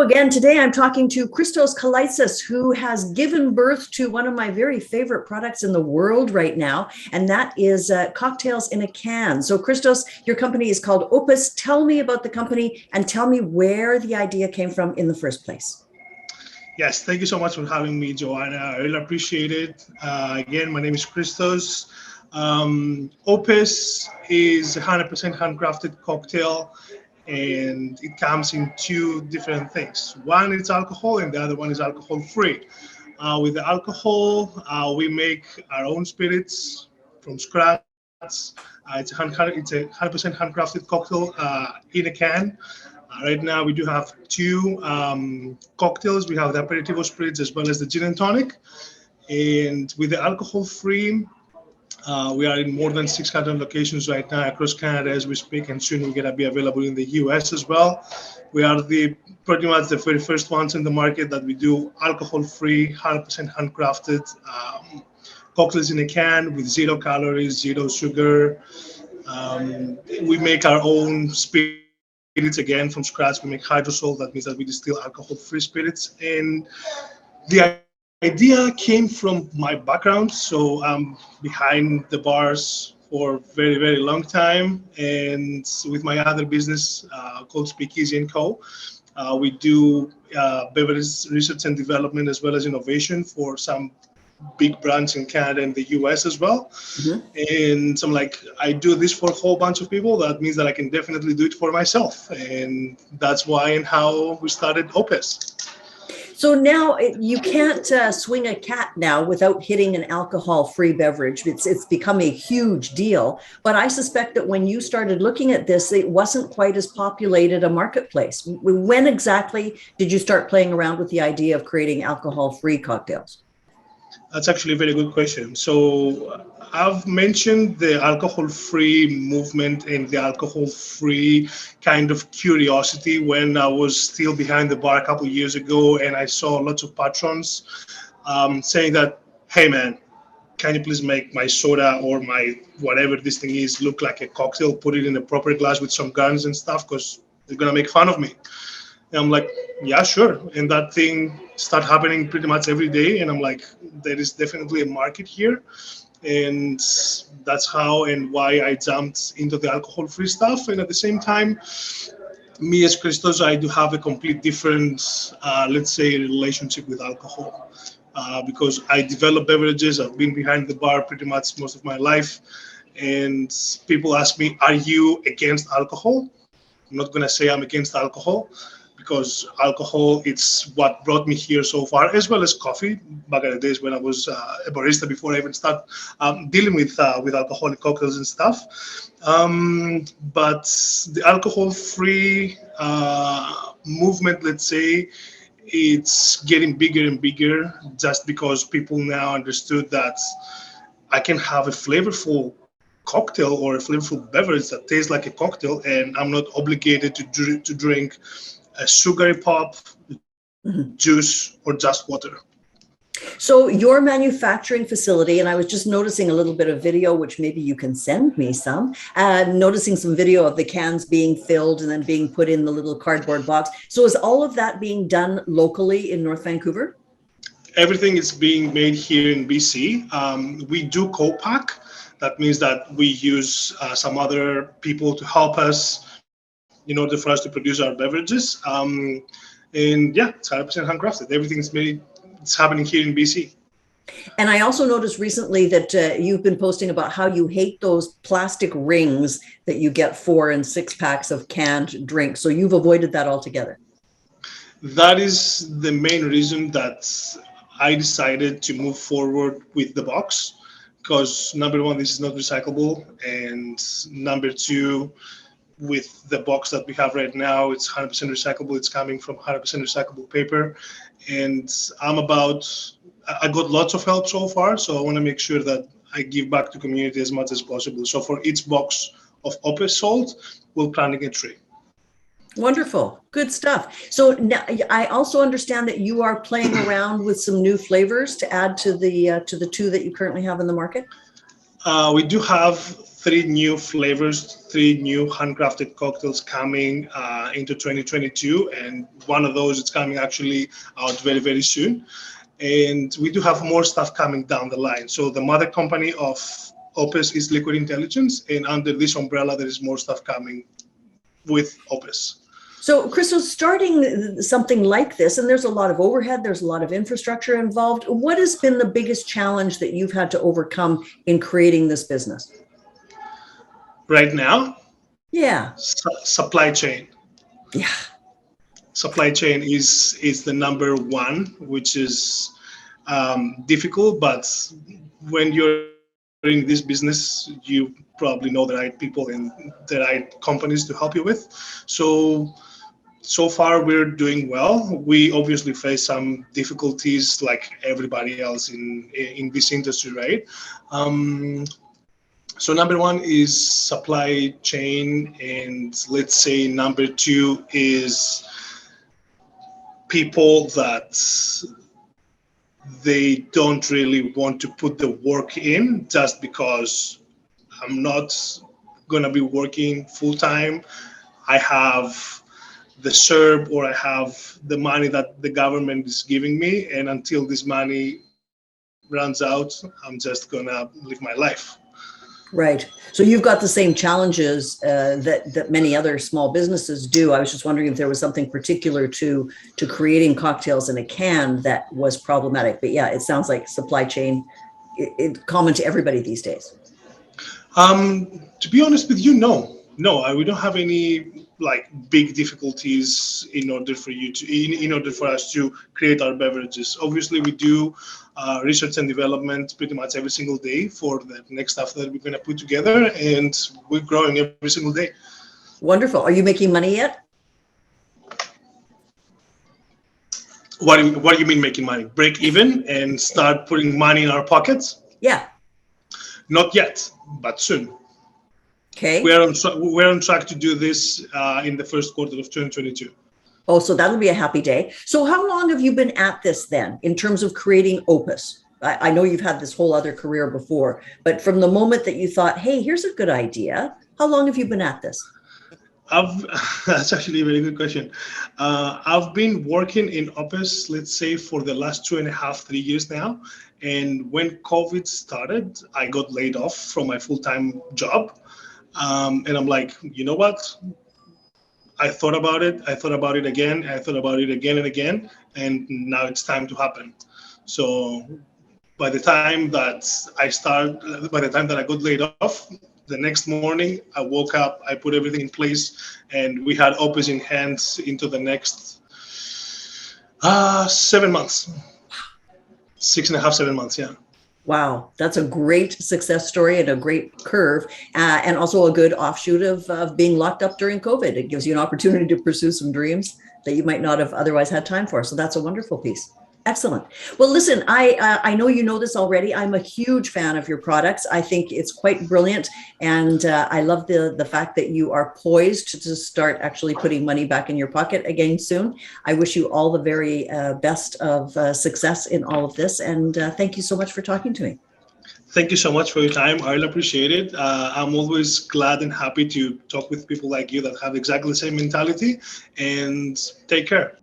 again. Today I'm talking to Christos Kalaitzis, who has given birth to one of my very favorite products in the world right now, and that is cocktails in a can. So Christos, your company is called Opus. Tell me about the company and tell me where the idea came from in the first place. Yes, thank you so much for having me, Joanna. I really appreciate it. Again, my name is Christos. Opus is 100% handcrafted cocktail, and it comes in two different things. One is alcohol, and the other one is alcohol-free. With the alcohol, we make our own spirits from scratch. It's a 100% handcrafted cocktail in a can. Right now, we do have two cocktails. We have the aperitivo spirits as well as the gin and tonic. And with the alcohol-free, we are in more than 600 locations right now across Canada as we speak, and soon we're going to be available in the US as well. We are pretty much the very first ones in the market that we do alcohol-free, 100% handcrafted cocktails in a can with 0 calories, 0 sugar. We make our own spirits again from scratch. We make hydrosol. That means that we distill alcohol-free spirits. And the idea came from my background. So I'm behind the bars for a very, very long time. And with my other business called Speakeasy & Co., we do beverage research and development as well as innovation for some big brands in Canada and the US as well. And so I'm like, I do this for a whole bunch of people. That means that I can definitely do it for myself. And that's why and how we started Opus. So now you can't swing a cat now without hitting an alcohol-free beverage. It's become a huge deal. But I suspect that when you started looking at this, it wasn't quite as populated a marketplace. When exactly did you start playing around with the idea of creating alcohol-free cocktails? That's actually a very good question. So I've mentioned the alcohol-free movement and the alcohol-free kind of curiosity when I was still behind the bar a couple of years ago, and I saw lots of patrons saying that, hey man, can you please make my soda or my whatever this thing is look like a cocktail, put it in a proper glass with some guns and stuff, because they're going to make fun of me. And I'm like, yeah, sure. And that thing started happening pretty much every day. And I'm like, there is definitely a market here. And that's how and why I jumped into the alcohol-free stuff. And at the same time, me as Christos, I do have a complete different, let's say, relationship with alcohol. Because I develop beverages. I've been behind the bar pretty much most of my life. And people ask me, are you against alcohol? I'm not going to say I'm against alcohol, because alcohol, it's what brought me here so far, as well as coffee, back in the days when I was a barista before I even started dealing with alcoholic cocktails and stuff. But the alcohol-free movement, let's say, it's getting bigger and bigger just because people now understood that I can have a flavorful cocktail or a flavorful beverage that tastes like a cocktail, and I'm not obligated to drink a sugary pop, juice, or just water. So your manufacturing facility, and I was just noticing a little bit of video, which maybe you can send me some, noticing some video of the cans being filled and then being put in the little cardboard box. So is all of that being done locally in North Vancouver? Everything is being made here in BC. We do co-pack. That means that we use some other people to help us in order for us to produce our beverages. And yeah, it's 100% handcrafted. Everything's made, it's happening here in BC. And I also noticed recently that you've been posting about how you hate those plastic rings that you get 4 and 6 packs of canned drinks. So you've avoided that altogether. That is the main reason that I decided to move forward with the box, because number one, this is not recyclable. And number two, with the box that we have right now, it's 100% recyclable. It's coming from 100% recyclable paper. And I got lots of help so far, so I want to make sure that I give back to community as much as possible. So for each box of Opus sold, we're planting a tree. Wonderful. Good stuff. So now I also understand that you are playing around with some new flavors to add to the 2 that you currently have in the market. We do have 3 new flavors, 3 new handcrafted cocktails coming into 2022, and one of those is coming actually out very, very soon. And we do have more stuff coming down the line. So the mother company of Opus is Liquid Intelligence, and under this umbrella, there is more stuff coming with Opus. So, Christos, starting something like this, and there's a lot of overhead, there's a lot of infrastructure involved. What has been the biggest challenge that you've had to overcome in creating this business? Right now? Yeah. Supply chain. Yeah. Supply chain is the number one, which is difficult, but when you're in this business, you probably know the right people and the right companies to help you with. So far we're doing well. We obviously face some difficulties like everybody else in this industry, right? So number one is supply chain, and let's say number two is people that they don't really want to put the work in just because I'm not gonna be working full time. I have the CERB or I have the money that the government is giving me, and until this money runs out, I'm just gonna live my life. Right. So you've got the same challenges that many other small businesses do. I was just wondering if there was something particular to creating cocktails in a can that was problematic. But yeah, it sounds like supply chain, it's common to everybody these days. To be honest with you, no, we don't have any like big difficulties in order for you to in order for us to create our beverages. Obviously, we do research and development pretty much every single day for the next stuff that we're going to put together, and we're growing every single day. Wonderful. Are you making money yet? What do you mean making money? Break even and start putting money in our pockets? Yeah. Not yet, but soon. Okay. We're on track to do this in the first quarter of 2022. Oh, so that'll be a happy day. So how long have you been at this then in terms of creating Opus? I know you've had this whole other career before, but from the moment that you thought, hey, here's a good idea, how long have you been at this? That's actually a very good question. I've been working in Opus, let's say, for the last 2.5, 3 years now. And when COVID started, I got laid off from my full-time job. And I'm like, you know what? I thought about it again. I thought about it again and again. And now it's time to happen. So by the time that I got laid off, the next morning I woke up, I put everything in place, and we had Opus in hands into the next 7 months. 6.5, 7 months, yeah. Wow, that's a great success story and a great curve, and also a good offshoot of being locked up during COVID. It gives you an opportunity to pursue some dreams that you might not have otherwise had time for. So that's a wonderful piece. Excellent. Well, listen, I know you know this already. I'm a huge fan of your products. I think it's quite brilliant. And I love the fact that you are poised to start actually putting money back in your pocket again soon. I wish you all the very best of success in all of this. And thank you so much for talking to me. Thank you so much for your time. I really appreciate it. I'm always glad and happy to talk with people like you that have exactly the same mentality. And take care.